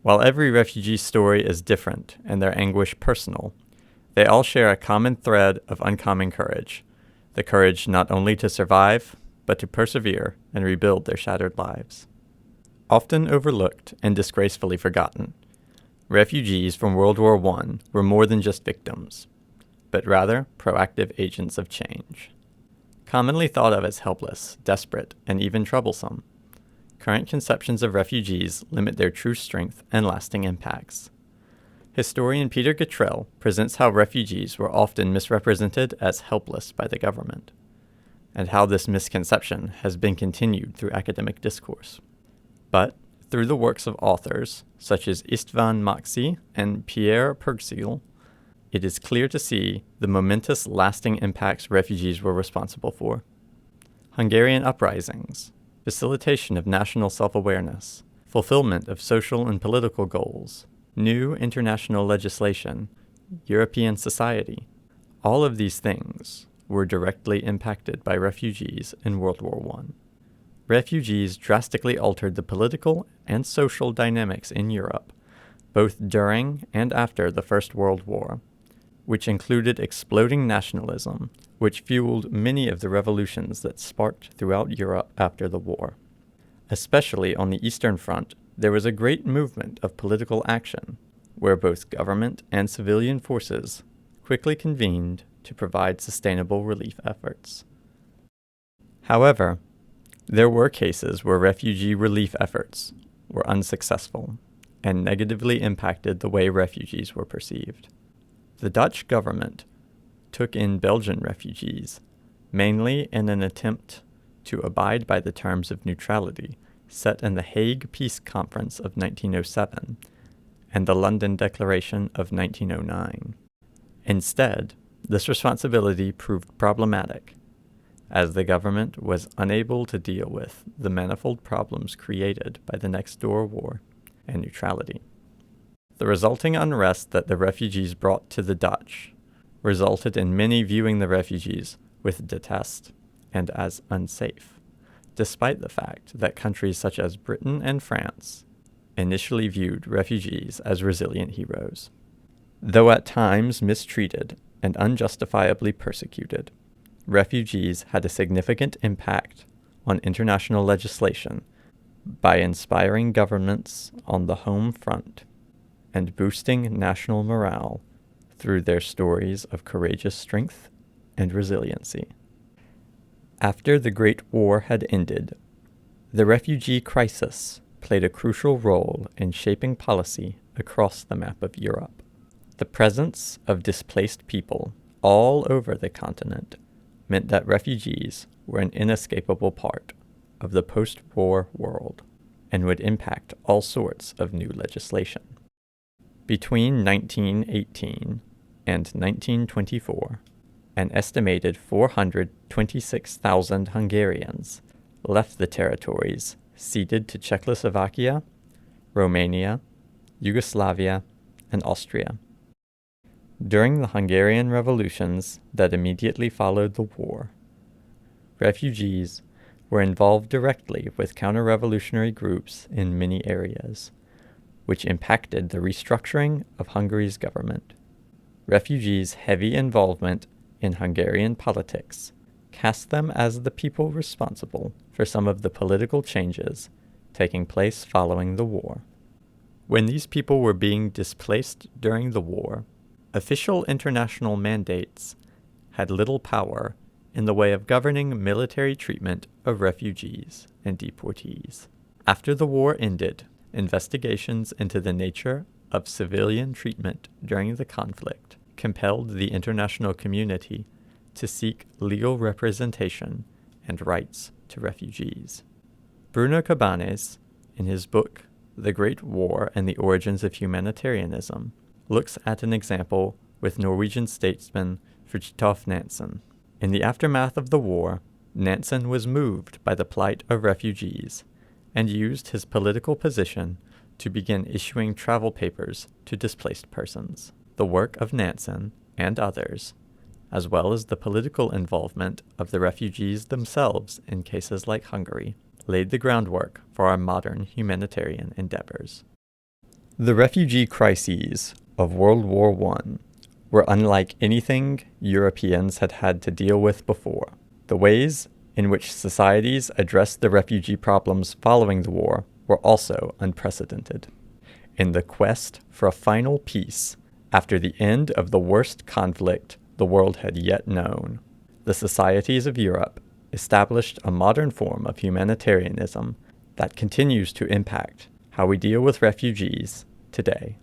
While every refugee story is different and their anguish personal, they all share a common thread of uncommon courage, the courage not only to survive, but to persevere and rebuild their shattered lives. Often overlooked and disgracefully forgotten, refugees from World War I were more than just victims, but rather proactive agents of change. Commonly thought of as helpless, desperate, and even troublesome, current conceptions of refugees limit their true strength and lasting impacts. Historian Peter Gatrell presents how refugees were often misrepresented as helpless by the government, and how this misconception has been continued through academic discourse. But through the works of authors such as Istvan Maxi and Pierre Pergsil, it is clear to see the momentous lasting impacts refugees were responsible for. Hungarian uprisings, facilitation of national self-awareness, fulfillment of social and political goals, new international legislation, European society, all of these things were directly impacted by refugees in World War I. Refugees drastically altered the political and social dynamics in Europe, both during and after the First World War, which included exploding nationalism, which fueled many of the revolutions that sparked throughout Europe after the war. Especially on the Eastern Front, there was a great movement of political action, where both government and civilian forces quickly convened to provide sustainable relief efforts. However, there were cases where refugee relief efforts were unsuccessful and negatively impacted the way refugees were perceived. The Dutch government took in Belgian refugees, mainly in an attempt to abide by the terms of neutrality set in the Hague Peace Conference of 1907 and the London Declaration of 1909. Instead, this responsibility proved problematic, as the government was unable to deal with the manifold problems created by the next-door war and neutrality. The resulting unrest that the refugees brought to the Dutch resulted in many viewing the refugees with detest and as unsafe, despite the fact that countries such as Britain and France initially viewed refugees as resilient heroes. Though at times mistreated and unjustifiably persecuted, refugees had a significant impact on international legislation by inspiring governments on the home front and boosting national morale through their stories of courageous strength and resiliency. After the Great War had ended, the refugee crisis played a crucial role in shaping policy across the map of Europe. The presence of displaced people all over the continent meant that refugees were an inescapable part of the post-war world and would impact all sorts of new legislation. Between 1918 and 1924, an estimated 426,000 Hungarians left the territories ceded to Czechoslovakia, Romania, Yugoslavia, and Austria. During the Hungarian revolutions that immediately followed the war, refugees were involved directly with counter-revolutionary groups in many areas, which impacted the restructuring of Hungary's government. Refugees' heavy involvement in Hungarian politics cast them as the people responsible for some of the political changes taking place following the war. When these people were being displaced during the war, official international mandates had little power in the way of governing military treatment of refugees and deportees. After the war ended, investigations into the nature of civilian treatment during the conflict compelled the international community to seek legal representation and rights to refugees. Bruno Cabanes, in his book The Great War and the Origins of Humanitarianism, looks at an example with Norwegian statesman Fridtjof Nansen. In the aftermath of the war, Nansen was moved by the plight of refugees and used his political position to begin issuing travel papers to displaced persons. The work of Nansen and others, as well as the political involvement of the refugees themselves in cases like Hungary, laid the groundwork for our modern humanitarian endeavors. The refugee crises of World War I were unlike anything Europeans had had to deal with before. The ways in which societies addressed the refugee problems following the war were also unprecedented. In the quest for a final peace after the end of the worst conflict the world had yet known, the societies of Europe established a modern form of humanitarianism that continues to impact how we deal with refugees today.